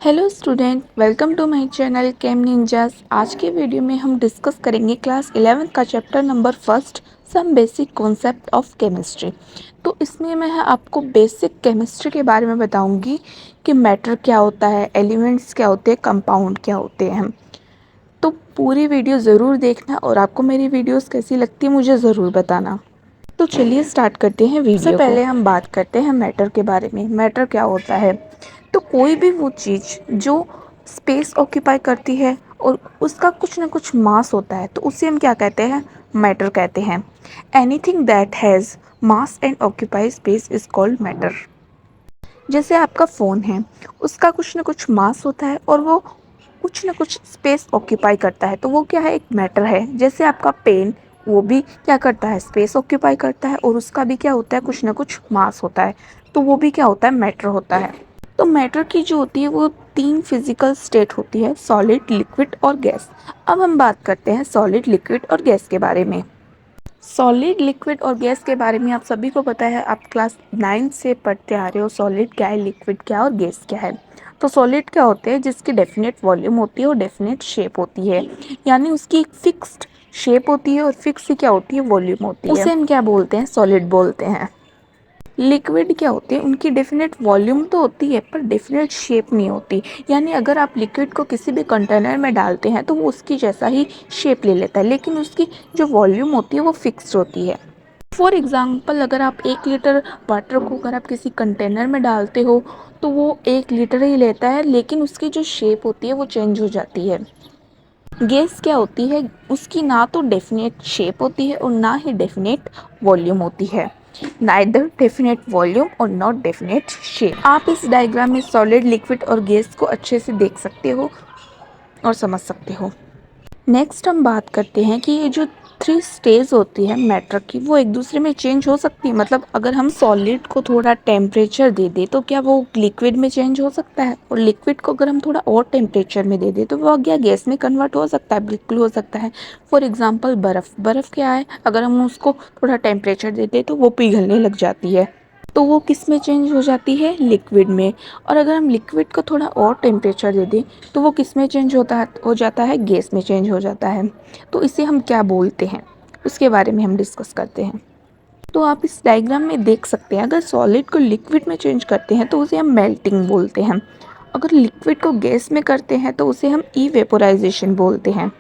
Hello student, welcome to my channel chem ninjas. आज के video में हम डिस्कस करेंगे क्लास 11 का chapter number first, some basic concept of chemistry. तो इसमें मैं आपको बेसिक केमिस्ट्री के बारे में बताऊंगी कि मैटर क्या होता है, एलिमेंट्स क्या होते हैं, कंपाउंड क्या होते हैं। तो पूरी वीडियो ज़रूर देखना और आपको मेरी वीडियोस कैसी लगती है मुझे ज़रूर बताना। तो चलिए स्टार्ट करते हैं वीडियो को। सबसे पहले हम बात करते हैं मैटर के बारे में। मैटर क्या होता है? तो कोई भी वो चीज़ जो स्पेस ऑक्यूपाई करती है और उसका कुछ ना कुछ मास होता है, तो उसे हम क्या कहते हैं? मैटर कहते हैं। Anything that has mass and occupy space is called matter. जैसे आपका फ़ोन है, उसका कुछ ना कुछ मास होता है और वो कुछ ना कुछ स्पेस ऑक्यूपाई करता है, तो वो क्या है? एक मैटर है। जैसे आपका पेन, वो भी क्या करता है? स्पेस ऑक्यूपाई करता है और उसका भी क्या होता है? कुछ ना कुछ मास होता है, तो वो भी क्या होता है? मैटर होता है। तो मैटर की जो होती है वो तीन फिजिकल स्टेट होती है: सॉलिड, लिक्विड और गैस। अब हम बात करते हैं सॉलिड, लिक्विड और गैस के बारे में। सॉलिड, लिक्विड और गैस के बारे में आप सभी को पता है, आप क्लास 9 से पढ़ते आ रहे हो सॉलिड क्या है, लिक्विड क्या है और गैस क्या है। तो सॉलिड क्या होते हैं? जिसकी डेफिनेट वॉल्यूम होती है और डेफिनेट शेप होती है, यानी उसकी एक फिक्स्ड शेप होती है और फिक्स ही क्या होती है? वॉल्यूम होती है। उसे हम क्या बोलते हैं? सॉलिड बोलते हैं। लिक्विड क्या होते हैं? उनकी डेफिनेट वॉल्यूम तो होती है पर डेफिनेट शेप नहीं होती, यानी अगर आप लिक्विड को किसी भी कंटेनर में डालते हैं तो वो उसकी जैसा ही शेप ले लेता है, लेकिन उसकी जो वॉल्यूम होती है वो फिक्स्ड होती है। फॉर एग्ज़ाम्पल, अगर आप 1 लीटर वाटर को अगर आप किसी कंटेनर में डालते हो तो वो 1 लीटर ही लेता है, लेकिन उसकी जो शेप होती है वो चेंज हो जाती है। गैस क्या होती है? उसकी ना तो डेफिनेट शेप होती है और ना ही डेफिनेट वॉल्यूम होती है। नाइदर डेफिनेट वॉल्यूम और नॉट डेफिनेट शेप। आप इस डायग्राम में सॉलिड, लिक्विड और गैस को अच्छे से देख सकते हो और समझ सकते हो। नेक्स्ट हम बात करते हैं कि ये जो 3 स्टेज होती है मैटर की, वो एक दूसरे में चेंज हो सकती है। मतलब अगर हम सॉलिड को थोड़ा टेम्परेचर दे दें तो क्या वो लिक्विड में चेंज हो सकता है? और लिक्विड को अगर हम थोड़ा और टेम्परेचर में दे दें तो वो क्या गैस में कन्वर्ट हो सकता है? बिल्कुल हो सकता है। फॉर एग्जाम्पल, बर्फ़ क्या है? अगर हम उसको थोड़ा टेम्परेचर दे दें तो वो पिघलने लग जाती है, तो वो किस में चेंज हो जाती है? लिक्विड में। और अगर हम लिक्विड को थोड़ा और टेम्परेचर दे दें तो वो किस में चेंज हो जाता है? गैस में चेंज हो जाता है। तो इसे हम क्या बोलते हैं, उसके बारे में हम डिस्कस करते हैं। तो आप इस डायग्राम में देख सकते हैं, अगर सॉलिड को लिक्विड में चेंज करते हैं तो उसे हम मेल्टिंग बोलते हैं। अगर लिक्विड को गैस में करते हैं तो उसे हम इवेपोराइजेशन बोलते हैं।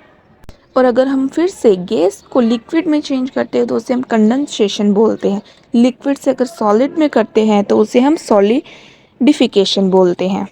और अगर हम फिर से गैस को लिक्विड में चेंज करते हैं तो उसे हम कंडेंसेशन बोलते हैं। लिक्विड से अगर सॉलिड में करते हैं तो उसे हम सॉलिडिफिकेशन बोलते हैं।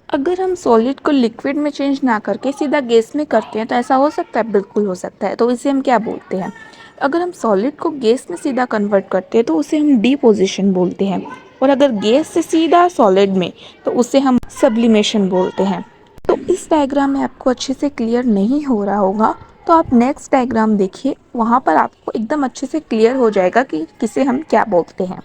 अगर हम सॉलिड को लिक्विड में चेंज ना करके सीधा गैस में करते हैं तो ऐसा हो सकता है? बिल्कुल हो सकता है। तो इसे हम क्या बोलते हैं? अगर हम सॉलिड को गैस में सीधा कन्वर्ट करते हैं तो उसे हम डिपोजिशन बोलते हैं। और अगर गैस से सीधा सॉलिड में तो उसे हम सब्लिमेशन बोलते हैं। तो इस डायग्राम में आपको अच्छे से क्लियर नहीं हो रहा होगा, तो आप नेक्स्ट डायग्राम देखिए, वहाँ पर आपको एकदम अच्छे से क्लियर हो जाएगा कि किसे हम क्या बोलते हैं।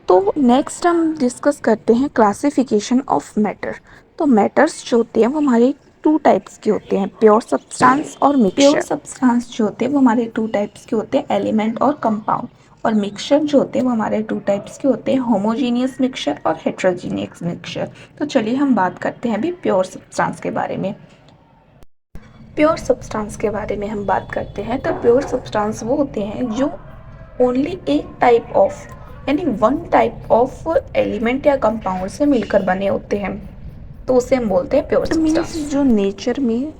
तो नेक्स्ट हम डिस्कस करते हैं क्लासिफिकेशन ऑफ मैटर। तो मैटर्स जो होते हैं वो हमारे 2 टाइप्स के होते हैं: प्योर सब्सटेंस और मिक्सचर। प्योर सब्सटेंस जो होते हैं वो हमारे 2 टाइप्स के होते हैं: एलिमेंट और कंपाउंड। और मिक्सचर जो होते हैं वो हमारे 2 टाइप्स के होते हैं: होमोजीनियस मिक्सचर और हेट्रोजीनियस मिक्सचर। तो चलिए हम बात करते हैं अभी प्योर सब्सटेंस के बारे में। प्योर सब्सटेंस के बारे में हम बात करते हैं तो प्योर सब्सटेंस वो होते हैं जो ओनली एक टाइप ऑफ, यानी वन टाइप ऑफ एलिमेंट या कंपाउंड से मिलकर बने होते हैं, तो उसे हम बोलते हैं प्योर सब्सटेंस। जो नेचर में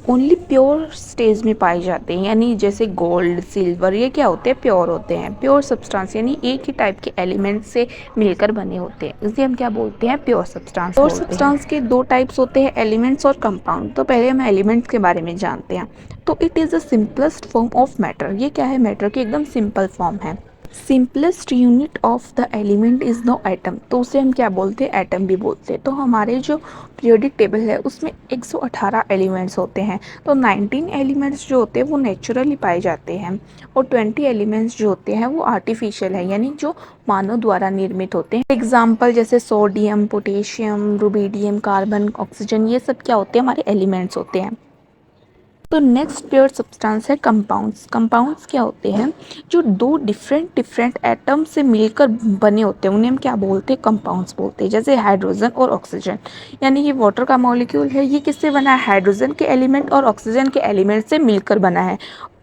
ओनली प्योर स्टेज में पाए जाते हैं, यानी जैसे गोल्ड, सिल्वर, ये क्या होते हैं? प्योर होते हैं। प्योर सब्सटेंस यानी एक ही टाइप के एलिमेंट से मिलकर बने होते हैं, इसे हम क्या बोलते हैं? Pure substance. प्योर सब्सटेंस के 2 टाइप्स होते हैं: एलिमेंट्स और कंपाउंड। तो पहले हम एलिमेंट्स के बारे में जानते हैं। तो it is the simplest form of matter. ये क्या है? मैटर की एकदम सिंपल फॉर्म है। Simplest unit of the element is no atom. तो उसे हम क्या बोलते हैं? एटम भी बोलते हैं। तो हमारे जो पीरियोडिक टेबल है उसमें 118 एलिमेंट्स होते हैं। तो 19 एलिमेंट्स जो होते हैं वो नेचुरली पाए जाते हैं और 20 एलिमेंट्स जो होते हैं वो आर्टिफिशियल है, यानी जो मानव द्वारा निर्मित होते हैं। एग्जाम्पल जैसे sodium, potassium, rubidium, carbon, oxygen, ये सब क्या होते हैं? हमारे एलिमेंट्स होते हैं। तो नेक्स्ट प्योर सब्सटेंस है कंपाउंड्स। कंपाउंड्स क्या होते हैं? जो दो डिफरेंट डिफरेंट एटम से मिलकर बने होते हैं उन्हें हम क्या बोलते हैं? कंपाउंड्स बोलते हैं। जैसे हाइड्रोजन और ऑक्सीजन, यानी ये वाटर का मॉलिक्यूल है, ये किससे बना है? हाइड्रोजन के एलिमेंट और ऑक्सीजन के एलिमेंट से मिलकर बना है।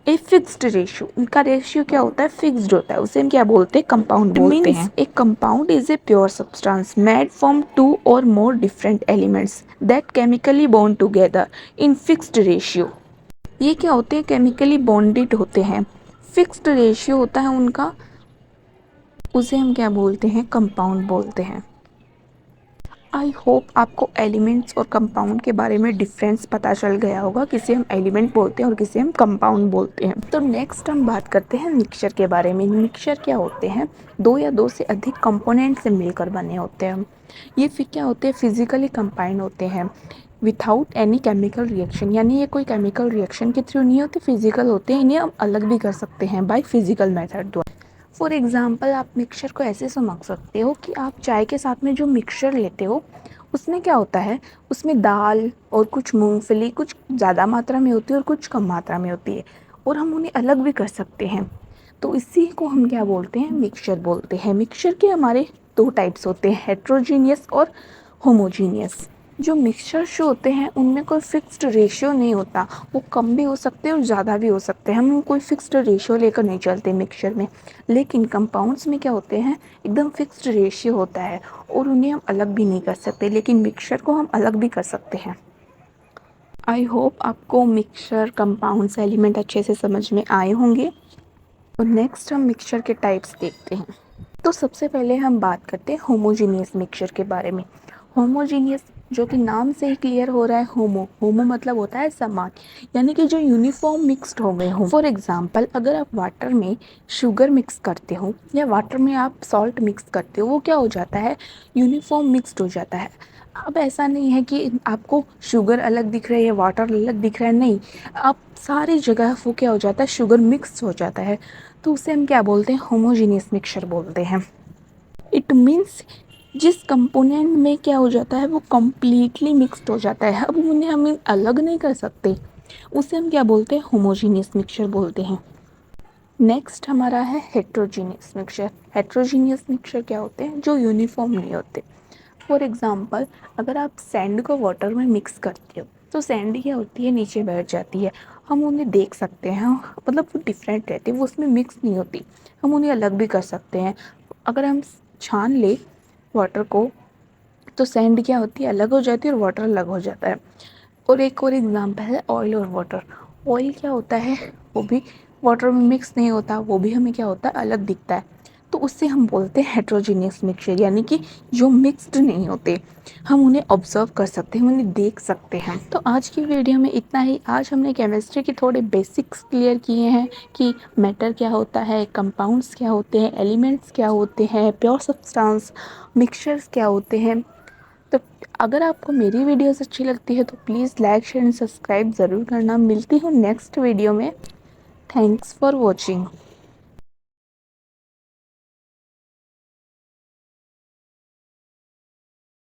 ए फिक्स्ड रेशियो, इनका रेशियो क्या होता है? फिक्स्ड होता है, उसे हम क्या बोलते हैं? कंपाउंड बोलते हैं। एक compound is a pure substance made from two और more different elements that chemically bond together in fixed ratio. ये क्या होते हैं? केमिकली बॉन्डेड होते हैं, फिक्स्ड रेशियो होता है उनका, उसे हम क्या बोलते हैं? कंपाउंड बोलते हैं। आई होप आपको एलिमेंट्स और कंपाउंड के बारे में डिफरेंस पता चल गया होगा, किसे हम एलिमेंट बोलते हैं और किसे हम कंपाउंड बोलते हैं। तो नेक्स्ट हम बात करते हैं मिक्सचर के बारे में। मिक्सचर क्या होते हैं? दो या दो से अधिक कंपोनेंट से मिलकर बने होते हैं। ये फिर क्या होते हैं? फिजिकली कंबाइंड होते हैं विथाउट एनी केमिकल रिएक्शन, यानी ये कोई केमिकल रिएक्शन के थ्रू नहीं होते, फिजिकल होते हैं। इन्हें हम अलग भी कर सकते हैं बाय फिजिकल मेथड द्वारा। फॉर एग्ज़ाम्पल आप मिक्सचर को ऐसे समझ सकते हो कि आप चाय के साथ में जो मिक्सचर लेते हो उसमें क्या होता है? उसमें दाल और कुछ मूंगफली कुछ ज़्यादा मात्रा में होती है और कुछ कम मात्रा में होती है, और हम उन्हें अलग भी कर सकते हैं। तो इसी को हम क्या बोलते हैं? मिक्सचर बोलते हैं। मिक्सचर के हमारे दो टाइप्स होते हैं, हेट्रोजीनियस और होमोजीनियस। जो मिक्सचर्स जो होते हैं उनमें कोई फिक्स्ड रेशियो नहीं होता, वो कम भी हो सकते हैं और ज़्यादा भी हो सकते हैं। हम कोई फिक्स्ड रेशियो लेकर नहीं चलते मिक्सचर में। लेकिन कंपाउंड्स में क्या होते हैं? एकदम फिक्स्ड रेशियो होता है और उन्हें हम अलग भी नहीं कर सकते, लेकिन मिक्सचर को हम अलग भी कर सकते हैं। आई होप आपको मिक्सचर, कंपाउंड्स, एलिमेंट अच्छे से समझ में आए होंगे। और नेक्स्ट हम मिक्सचर के टाइप्स देखते हैं। तो सबसे पहले हम बात करते हैं होमोजीनियस मिक्सचर के बारे में। होमोजीनियस, जो कि नाम से ही क्लियर हो रहा है, होमो, होमो मतलब होता है समान, यानी कि जो यूनिफॉर्म मिक्स्ड हो गए हों। फॉर एग्जांपल अगर आप वाटर में शुगर मिक्स करते हो या वाटर में आप सॉल्ट मिक्स करते हो, वो क्या हो जाता है? यूनिफॉर्म मिक्स्ड हो जाता है। अब ऐसा नहीं है कि आपको शुगर अलग दिख रही है, वाटर अलग दिख रहा है, नहीं, आप सारी जगह वो क्या हो जाता है? शुगर मिक्स हो जाता है। तो उसे हम क्या बोलते हैं? होमोजीनियस मिक्सचर बोलते हैं। इट मीन्स जिस कंपोनेंट में क्या हो जाता है? वो कम्प्लीटली मिक्स्ड हो जाता है। अब उन्हें हम अलग नहीं कर सकते, उसे हम क्या बोलते हैं? होमोजीनियस मिक्सचर बोलते हैं। नेक्स्ट हमारा है हेट्रोजीनियस मिक्सचर। हेट्रोजीनियस मिक्सचर क्या होते हैं? जो यूनिफॉर्म नहीं होते। फॉर एग्ज़ाम्पल अगर आप सैंड को वाटर में मिक्स करते हो तो सैंड क्या होती है? नीचे बैठ जाती है। हम उन्हें देख सकते हैं, मतलब वो डिफरेंट रहती है, वो उसमें मिक्स नहीं होती, हम उन्हें अलग भी कर सकते हैं। अगर हम छान ले वाटर को तो सैंड क्या होती है? अलग हो जाती है और वाटर अलग हो जाता है। और एक और एग्जांपल है ऑयल और वाटर। ऑयल क्या होता है? वो भी वाटर में मिक्स नहीं होता, वो भी हमें क्या होता है? अलग दिखता है। तो उससे हम बोलते हैं हेट्रोजीनियस मिक्सचर, यानी कि जो मिक्स्ड नहीं होते, हम उन्हें ऑब्जर्व कर सकते हैं, उन्हें देख सकते हैं। तो आज की वीडियो में इतना ही। आज हमने केमिस्ट्री के थोड़े बेसिक्स क्लियर किए हैं कि मैटर क्या होता है, कंपाउंड्स क्या होते हैं, एलिमेंट्स क्या होते हैं, प्योर सब्सटेंस, मिक्सचर्स क्या होते हैं। तो अगर आपको मेरी वीडियोस अच्छी लगती है तो please like, share and subscribe ज़रूर करना। मिलती हूँ नेक्स्ट वीडियो में। Thanks for watching.